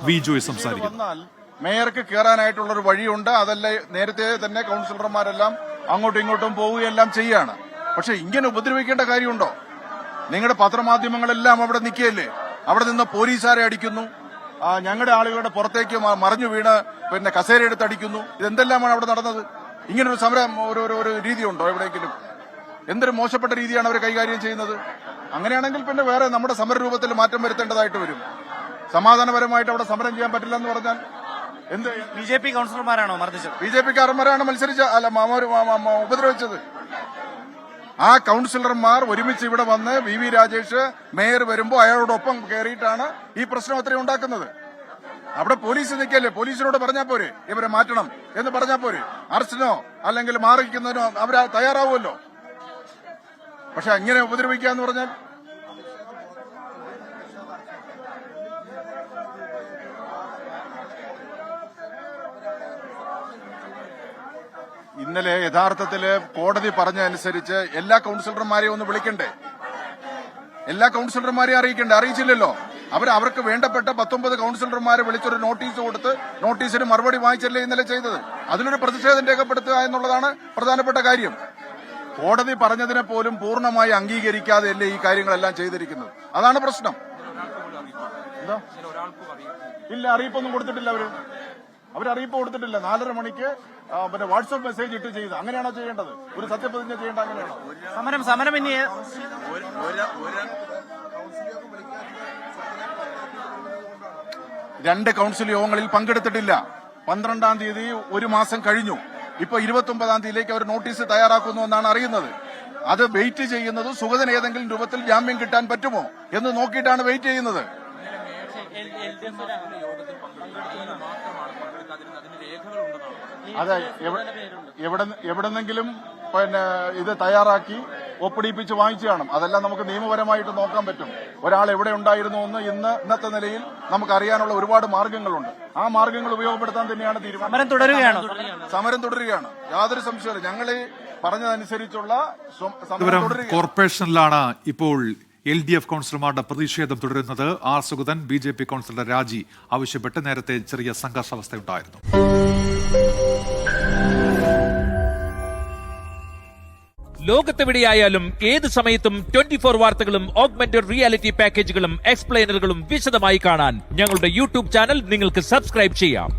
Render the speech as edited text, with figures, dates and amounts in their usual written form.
V Joy സംസാരിക്കുന്നു. മേയർക്ക് കയറാനായിട്ടുള്ള ഒരു വഴിയുണ്ട്. അതല്ല നേരത്തെ തന്നെ കൌൺസിലർമാരെല്ലാം അങ്ങോട്ടും ഇങ്ങോട്ടും പോവുകയെല്ലാം ചെയ്യാണ്. പക്ഷെ ഇങ്ങനെ ഉപദ്രവിക്കേണ്ട കാര്യമുണ്ടോ? നിങ്ങളുടെ പത്രമാധ്യമങ്ങളെല്ലാം അവിടെ നിൽക്കുകയല്ലേ? അവിടെ നിന്ന് പോലീസുകാരെ അടിക്കുന്നു, ഞങ്ങളുടെ ആളുകളുടെ പുറത്തേക്ക് മറിഞ്ഞു വീണ് കസേരയെടുത്ത് അടിക്കുന്നു. ഇതെന്തെല്ലാമാണ് അവിടെ നടന്നത്? ഇങ്ങനൊരു സമരം ഒരു രീതിയുണ്ടോ എവിടെയെങ്കിലും? എന്തൊരു മോശപ്പെട്ട രീതിയാണ് അവർ കൈകാര്യം ചെയ്യുന്നത്. അങ്ങനെയാണെങ്കിൽ പിന്നെ വേറെ നമ്മുടെ സമരരൂപത്തിൽ മാറ്റം വരുത്തേണ്ടതായിട്ട് വരും. സമാധാനപരമായിട്ട് അവിടെ സമരം ചെയ്യാൻ പറ്റില്ല എന്ന് പറഞ്ഞാൽ എന്ത്? ബി.ജെ.പി. കൌൺസിലർമാരാണോ മർദ്ദിച്ചത്? ബി.ജെ.പിക്കാരന്മാരാണ് ഉപദ്രവിച്ചത്. ആ കൌൺസിലർമാർ ഒരുമിച്ച് ഇവിടെ വന്ന് വി രാജേഷ് മേയർ വരുമ്പോൾ അയാളോടൊപ്പം കയറിയിട്ടാണ് ഈ പ്രശ്നം അത്രയും ഉണ്ടാക്കുന്നത്. അവിടെ പോലീസ് നിൽക്കല്ലേ? പോലീസിനോട് പറഞ്ഞാൽ പോരെ ഇവരെ മാറ്റണം എന്ന് പറഞ്ഞാൽ പോരെ? അറസ്റ്റിനോ അല്ലെങ്കിൽ മാറിക്കുന്നതിനോ അവർ തയ്യാറാവുമല്ലോ. പക്ഷെ അങ്ങനെ ഉപദ്രവിക്കുക എന്ന് പറഞ്ഞാൽ ഇന്നലെ യഥാർത്ഥത്തില് കോടതി പറഞ്ഞതനുസരിച്ച് എല്ലാ കൌൺസിലർമാരെയും ഒന്ന് വിളിക്കണ്ടേ? എല്ലാ കൌൺസിലർമാരെയും അറിയിക്കണ്ടേ? അറിയിച്ചില്ലല്ലോ. അവർക്ക് വേണ്ടപ്പെട്ട 19 കൌൺസിലർമാരെ വിളിച്ചൊരു നോട്ടീസ് കൊടുത്ത് നോട്ടീസിന് മറുപടി വാങ്ങിച്ചല്ലേ ഇന്നലെ ചെയ്തത്. അതിലൊരു പ്രതിഷേധം രേഖപ്പെടുത്തുക എന്നുള്ളതാണ് പ്രധാനപ്പെട്ട കാര്യം. കോടതി പറഞ്ഞതിനെ പോലും പൂർണ്ണമായി അംഗീകരിക്കാതെയല്ലേ ഈ കാര്യങ്ങളെല്ലാം ചെയ്തിരിക്കുന്നത്. അതാണ് പ്രശ്നം. എന്താ? ഇല്ല, അറിയിപ്പൊന്നും കൊടുത്തിട്ടില്ല. അവരറിയിപ്പ് കൊടുത്തിട്ടില്ല. 4:30 മണിക്ക് വാട്സ്ആപ്പ് മെസ്സേജ് ഇട്ട് ചെയ്ത്. അങ്ങനെയാണോ ചെയ്യേണ്ടത്? ഒരു സത്യപ്രതിജ്ഞ ചെയ്യേണ്ട അങ്ങനെയാണോ? സമരം ഇനി രണ്ട് കൌൺസിൽ യോഗങ്ങളിൽ പങ്കെടുത്തിട്ടില്ല. 12-ാം തീയതി ഒരു മാസം കഴിഞ്ഞു. ഇപ്പൊ 29-ാം തീയതിയിലേക്ക് അവർ നോട്ടീസ് തയ്യാറാക്കുന്നു എന്നാണ് അറിയുന്നത്. അത് വെയിറ്റ് ചെയ്യുന്നത് സുഗതന് ഏതെങ്കിലും രൂപത്തിൽ ജാമ്യം കിട്ടാൻ പറ്റുമോ എന്ന് നോക്കിയിട്ടാണ് വെയിറ്റ് ചെയ്യുന്നത്. അതെ, എവിടെന്നെങ്കിലും ഇത് തയ്യാറാക്കി ഒപ്പിടിപ്പിച്ച് വാങ്ങിച്ചു കാണും. അതെല്ലാം നമുക്ക് നിയമപരമായിട്ട് നോക്കാൻ പറ്റും. ഒരാൾ എവിടെ ഉണ്ടായിരുന്നു എന്ന് ഇന്നത്തെ നിലയിൽ നമുക്ക് അറിയാനുള്ള ഒരുപാട് മാർഗങ്ങളുണ്ട്. ആ മാർഗങ്ങൾ ഉപയോഗപ്പെടുത്താൻ തന്നെയാണ് തീരുമാനം. സമരം തുടരുകയാണ്, യാതൊരു സംശയമില്ല. ഞങ്ങൾ പറഞ്ഞതനുസരിച്ചുള്ള കോർപ്പറേഷനിലാണ് ഇപ്പോൾ LDF കൌൺസിലർമാരുടെ പ്രതിഷേധം തുടരുന്നത്. ആർ സുഗതൻ BJP കൌൺസിലർ രാജി ആവശ്യപ്പെട്ട് നേരത്തെ ചെറിയ സംഘർഷാവസ്ഥയുണ്ടായിരുന്നു. ലോകത്തെവിടെയായാലും ഏത് സമയത്തും 24 വാർത്തകളും ഓഗ്മെന്റഡ് റിയാലിറ്റി പാക്കേജുകളും എക്സ്പ്ലെയിനറുകളും വിശദമായി കാണാൻ ഞങ്ങളുടെ YouTube ചാനൽ നിങ്ങൾക്ക് സബ്സ്ക്രൈബ് ചെയ്യാം.